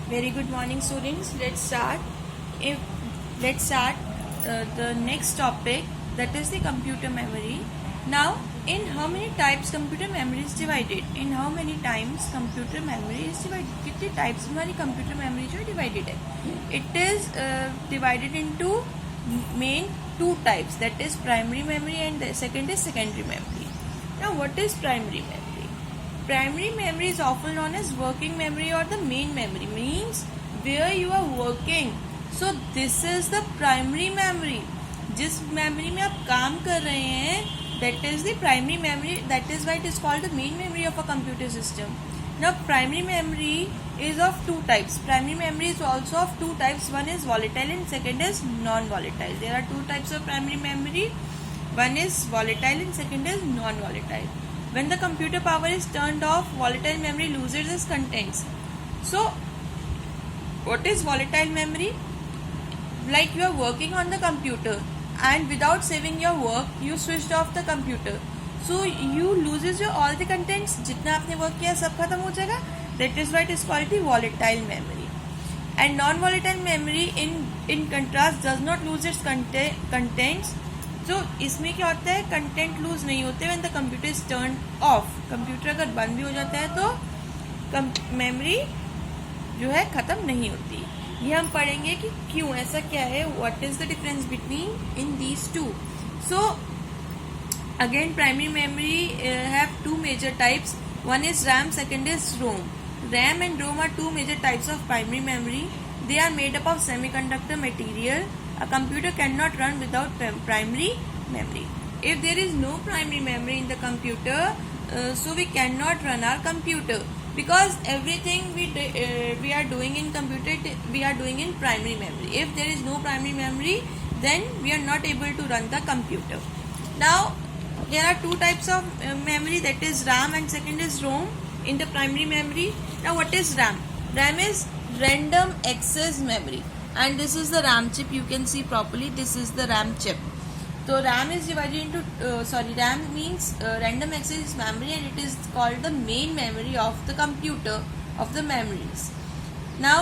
Very good morning, students. Let's start. If let's start the next topic, that is the computer memory. Now, in how many types computer memory is divided? In how many times computer memory is divided? कितने types में हमारी computer memory जो divided है? It is divided into main two types. That is primary memory and the second is secondary memory. Now, what is primary memory? Primary memory is often known as working memory or the main memory, means where you are working. So this is the primary memory. जिस memory में आप काम कर रहे हैं, that is the primary memory. That is why it is called the main memory of a computer system. Now primary memory is of two types. Primary memory is also of two types. One is volatile and second is non-volatile. There are two types of primary memory. One is volatile and second is non-volatile. When the computer power is turned off, volatile memory loses its contents. So, what is volatile memory? Like you are working on the computer and without saving your work, you switched off the computer. So, you loses your all the contents. जितना आपने work किया सब खत्म हो जाएगा. That is why it is called the volatile memory. And non-volatile memory in contrast does not lose its contents. तो इसमें क्या होता है, कंटेंट लूज नहीं होते when the computer is turn off. Computer अगर बंद भी हो जाता है तो मेमोरी जो है ख़त्म नहीं होती. ये हम पढ़ेंगे कि क्यों ऐसा क्या है, what is the difference between in these two. So again primary memory have two major types. One is RAM, second is ROM. RAM and ROM are two major types of primary memory. They are made up of semiconductor material. A computer cannot run without primary memory. If there is no primary memory in the computer, so we cannot run our computer, because everything we are doing in computer we are doing in primary memory. If there is no primary memory, then we are not able to run the computer. Now there are two types of memory, that is RAM and second is ROM in the primary memory. Now what is RAM? RAM is random access memory. And this is the RAM chip. You can see properly. This is the RAM chip. So RAM is divided into RAM means random access memory, and it is called the main memory of the computer of the memories. Now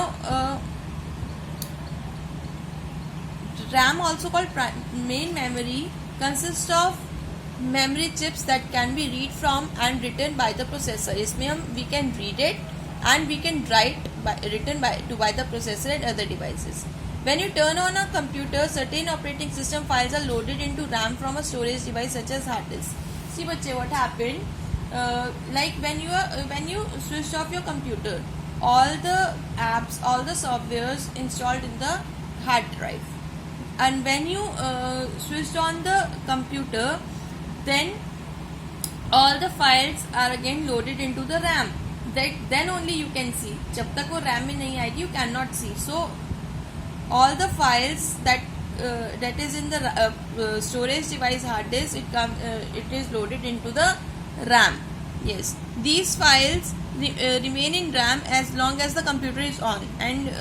RAM, also called main memory, consists of memory chips that can be read from and written by the processor. इसमें हम we can read it and we can written by the processor and other devices. When you turn on a computer, certain operating system files are loaded into RAM from a storage device such as hard disk. See बच्चे, what happened? Like when you switched off your computer, all the apps, all the softwares installed in the hard drive, and when you switched on the computer, then all the files are again loaded into the RAM. Then only you can see. जब तक वो RAM में नहीं आएगी, you cannot see. So all the files that is in the storage device hard disk, it is loaded into the RAM. Yes, these files remain in RAM as long as the computer is on, and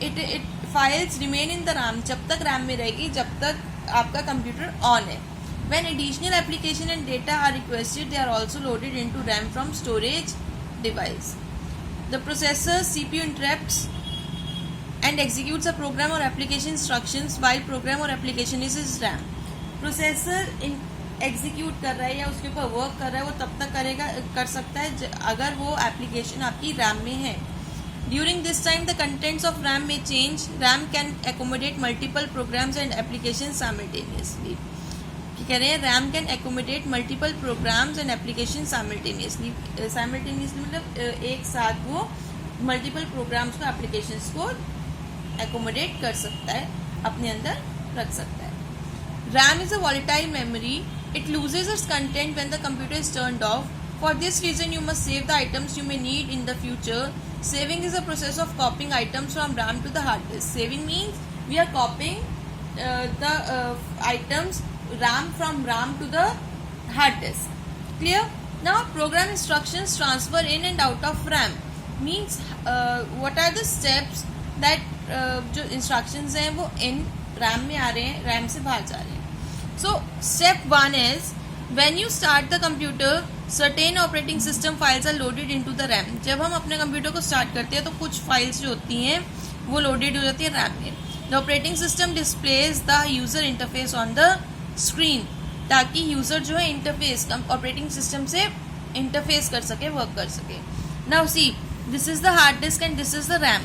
it files remain in the RAM जब तक RAM में रहेगी, जब तक आपका computer on है. When additional application and data are requested, they are also loaded into RAM from storage device. The processor CPU interrupts and executes a program or application instructions while program or application is RAM. Processor execute कर रहा है या उसके ऊपर work कर रहा है, वो तब तक कर सकता है अगर वो application आपकी RAM में है. During this time, the contents of RAM may change. RAM can accommodate multiple programs and applications simultaneously. कह रहे हैं RAM can accommodate multiple programs and application simultaneously. Simultaneously मतलब एक साथ वो मल्टीपल प्रोग्राम्स को, एप्लीकेशंस को एकोमोडेट कर सकता है, अपने अंदर रख सकता है. RAM is a volatile memory. It loses its content when the computer is turned off. For this reason, you must save the items you may need in the future. Saving is a process of copying items from RAM to the hard disk. Saving means we are copying the items RAM from RAM to the hard disk. Clear? Now program instructions transfer in and out of RAM means what are the steps that जो instructions हैं वो in RAM में आ रहे हैं, RAM से बाहर जा रहे हैं. So step 1 is when you start the computer, certain operating system files are loaded into the RAM. जब हम अपने कंप्यूटर को स्टार्ट करते हैं तो कुछ फाइल्स जो होती हैं वो लोडेड हो जाती है रैम में। The operating system displays the user interface on the screen, ताकि यूजर जो है इंटरफेस ऑपरेटिंग सिस्टम से इंटरफेस कर सके, वर्क कर सके। Now see, this is the hard disc and this is the RAM.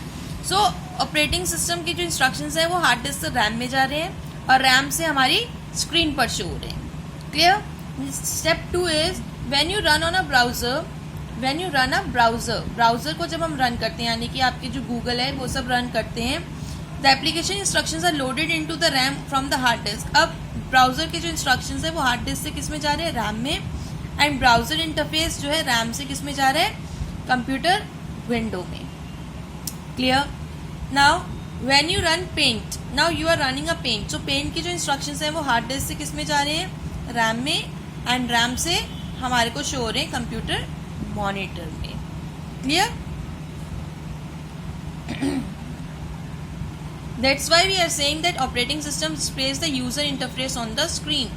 So operating system की जो इंस्ट्रक्शंस है वो हार्ड डिस्क से रैम में जा रहे हैं और रैम से हमारी स्क्रीन पर शो हो रहे हैं। Clear? Step 2 is when you run on a browser, when you run a browser को जब हम रन करते हैं, यानी कि आपके जो गूगल है वो सब रन करते हैं, the application instructions are loaded into the RAM from the hard disk. अब ब्राउजर के जो इंस्ट्रक्शंस है वो हार्ड डिस्क से किस में जा रहे हैं, रैम में, एंड ब्राउजर इंटरफेस जो है रैम से किस में जा रहा है, कंप्यूटर विंडो में। Clear? Now when you run Paint, now you are running a Paint, so Paint की जो इंस्ट्रक्शंस है वो हार्ड डिस्क से किस में जा रहे हैं, रैम में, एंड रैम से हमारे को शो हो रहे हैं कंप्यूटर मॉनिटर में। Clear? That's why we are saying that operating system displays the user interface on the screen.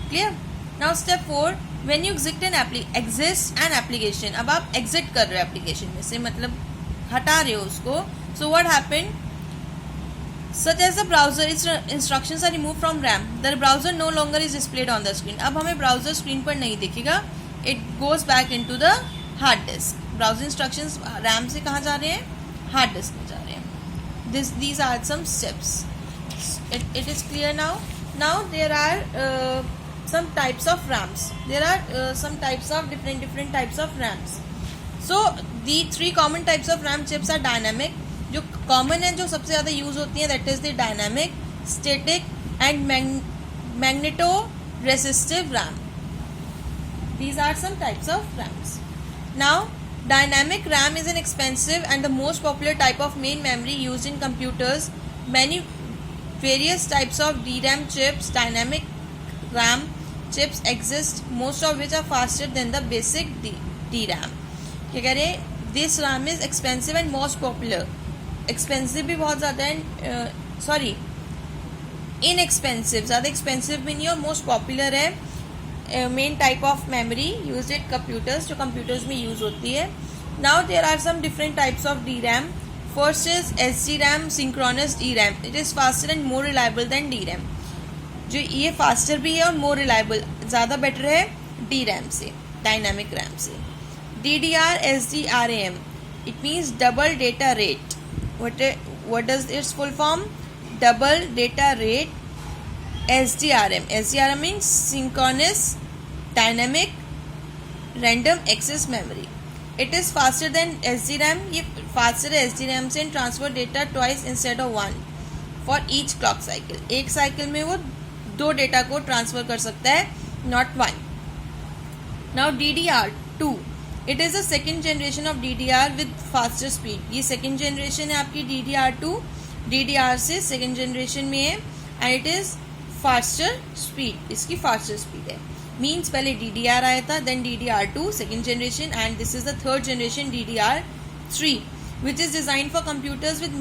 Clear? Now step 4, when you exit an application, अब आप exit कर रहे हो application में से, मतलब हटा रहे हो उसको. So what happened? Such as the browser instructions are removed from RAM, the browser no longer is displayed on the screen. अब हमें browser screen पर नहीं दिखेगा, it goes back into the hard disk. Browser instructions RAM से कहाँ जा रहे हैं, hard disk में जा रहे हैं. These are some steps. It is clear now. Now there are some types of RAMs. There are some types of different types of RAMs. So the 3 common types of RAM chips are dynamic. जो common है, जो सबसे ज़्यादा use होती है, that is the dynamic, static and magnetoresistive RAM. These are some types of RAMs. Now dynamic RAM is an expensive and the most popular type of main memory used in computers. Many various types of DRAM chips, dynamic RAM chips exist, most of which are faster than the basic DRAM. क्या कह रहे हैं? This RAM is expensive and most popular. Expensive भी बहुत ज़्यादा है, sorry, inexpensive, ज़्यादा expensive भी नहीं और most popular है. Main type of memory use in computers, जो कंप्यूटर्स में यूज होती है. Now there are some different types of D RAM. First is SDRAM, synchronous DRAM. It is faster and more reliable than DRAM. जो ये faster भी है और more reliable, ज़्यादा बेटर है DRAM से, डायनामिक रैम से. DDR SDRAM, it means double data rate. what does its full form? Double data rate. SDRAM means synchronous dynamic random access memory. It is faster than SDRAM. ये faster है SDRAM से, transfer data twice instead of one for each clock cycle. एक cycle में वो 2 data को transfer कर सकता है, not one. Now DDR2, it is a second generation of DDR with faster speed. ये second generation है आपकी DDR2, DDR से second generation में है, and it is faster speed, इसकी फास्टर स्पीड है. मीन्स पहले DDR आया था, then DDR2 second generation, and this is the third generation DDR3, which is design for computers with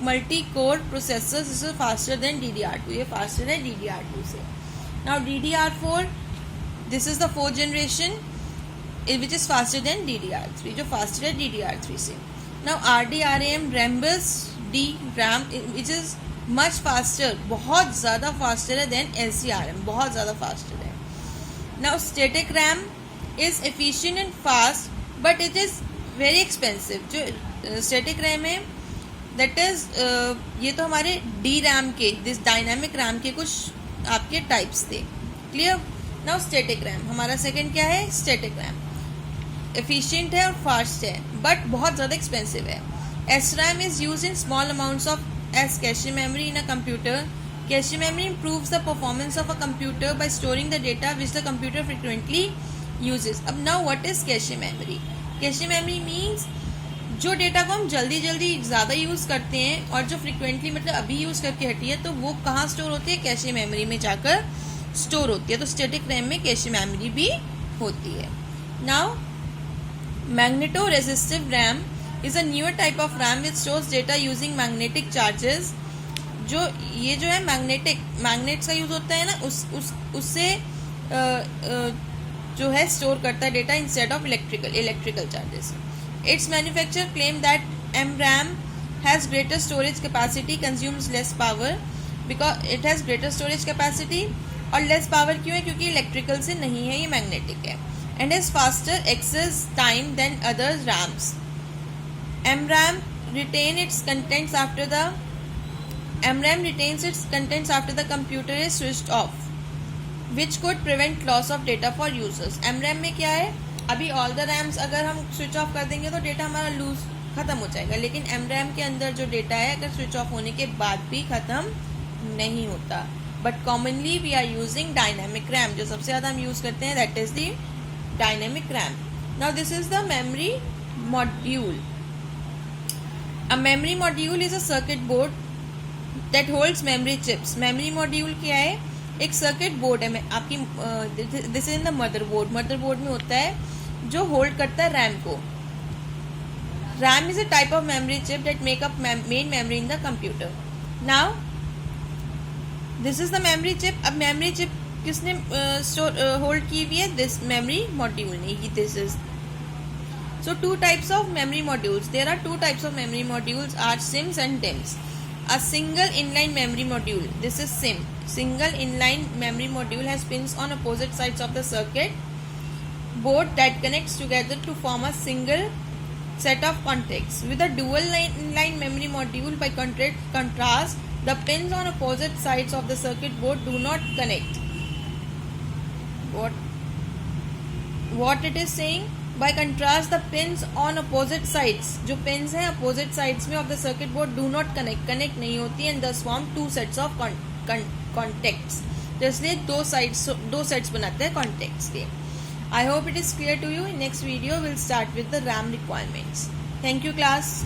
multi core processors. This is faster than DDR2. ये faster है DDR2 से. Now DDR4, this is the fourth generation which is faster than DDR3, जो faster है DDR3 से. Now RDRAM, Rambus DRAM, which is much faster, बहुत ज़्यादा faster है then SDRAM, बहुत ज़्यादा फास्टर है. Now static RAM is efficient and fast but it is very expensive. जो स्टैटिक रैम है दैट इज़ ये तो हमारे DRAM के, दिस डायनामिक रैम के कुछ आपके टाइप्स थे. क्लियर? नाउ स्टैटिक रैम, हमारा सेकंड क्या है, स्टैटिक रैम. एफिशिएंट है और फास्ट है बट बहुत ज़्यादा एक्सपेंसिव है. SRAM is use in small amounts of as cache memory in a computer. Cache memory improves the performance of a computer by storing the data which the computer frequently uses. अब now what is cache memory? Cache memory means जो data को हम जल्दी ज़्यादा use करते हैं और जो फ्रिक्वेंटली मतलब अभी यूज़ करके हटी है, तो वो कहाँ स्टोर होती है, कैशे मेमोरी में जाकर स्टोर होती है. तो स्टैटिक रैम में कैशे मेमोरी भी होती है. Now magneto-resistive RAM is a newer type of RAM which stores data using magnetic charges. जो ये जो है मैग्नेट का यूज होता है ना, उससे जो है स्टोर करता है data instead of electrical charges. It's manufacture claim that MRAM has greater storage capacity, consumes less power because it has greater storage capacity. और लेस पावर क्यों है? क्योंकि इलेक्ट्रिकल से नहीं है, ये मैग्नेटिक है. And has faster access time than other RAMs. MRAM retains its contents after the computer is switched off, which could prevent loss of data for users. MRAM में क्या है? अभी all the RAMs अगर हम switch off कर देंगे तो data हमारा लूज खत्म हो जाएगा, लेकिन MRAM के अंदर जो डेटा है अगर स्विच ऑफ होने के बाद भी खत्म नहीं होता. But commonly we are using dynamic RAM. जो सबसे ज़्यादा हम यूज़ करते हैं that is the dynamic RAM. Now this is the memory module. A memory module is a circuit board that holds memory chips. Memory module क्या है? एक circuit board है आपकी. This is in the motherboard. Motherboard में होता है जो hold करता है RAM को. RAM is a type of memory chip that make up main memory in the computer. Now this is the memory chip. अब memory chip किसने hold की हुई है? This memory module ने. This is. So two types of memory modules. There are two types of memory modules are SIMs and DIMMs. A single inline memory module. This is SIM. Single inline memory module has pins on opposite sides of the circuit board that connects together to form a single set of contacts. With a dual inline memory module, by contrast, the pins on opposite sides of the circuit board do not connect. What it is saying? By contrast, the pins on opposite sides, जो pins हैं opposite sides में of the circuit board do not connect नहीं होती and thus form two sets of contacts. तो इसलिए दो sets बनाते हैं contacts के. I hope it is clear to you. In next video we'll start with the RAM requirements. Thank you class.